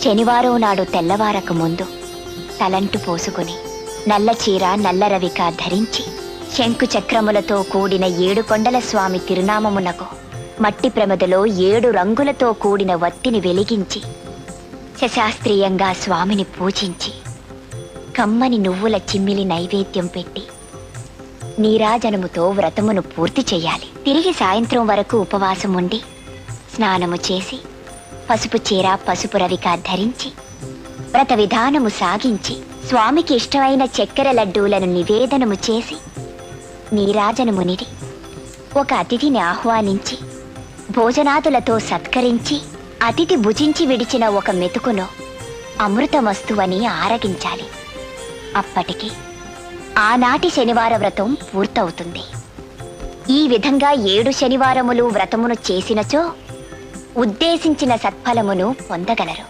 శనివారం నాడు తెల్లవారక ముందు తలంటు పోసుకుని నల్ల చీర నల్ల రవిక ధరించి శంకు చక్రములతో కూడిన 7 కొండల స్వామి తిరునామమునకు మట్టి ప్రమదలో 7 రంగులతో కూడిన వత్తిని వెలిగించి శశాస్త్రీయంగా స్వామిని పూజించి కమ్మని నువ్వుల చిమ్మిలి నైవేద్యం పెట్టి నీరాజనముతో వ్రతమును పూర్తి చెయ్యాలి. తిరిగి సాయంత్రం వరకు ఉపవాసం ఉండి స్నానము చేసి పసుపు చీర పసుపు రవిక ధరించి వ్రత విధానము సాగించి స్వామికి ఇష్టమైన చక్కెర లడ్డూలను నివేదనము చేసి నీరాజనమునిడి ఒక అతిథిని ఆహ్వానించి భోజనాదులతో సత్కరించి అతిథి భుజించి విడిచిన ఒక మెతుకును అమృతమస్తువని ఆరగించాలి. అప్పటికి ఆనాటి శనివార వ్రతం పూర్తవుతుంది. ఈ విధంగా 7 శనివారములు వ్రతమును చేసినచో ఉద్దేశించిన సత్ఫలమును పొందగలరు.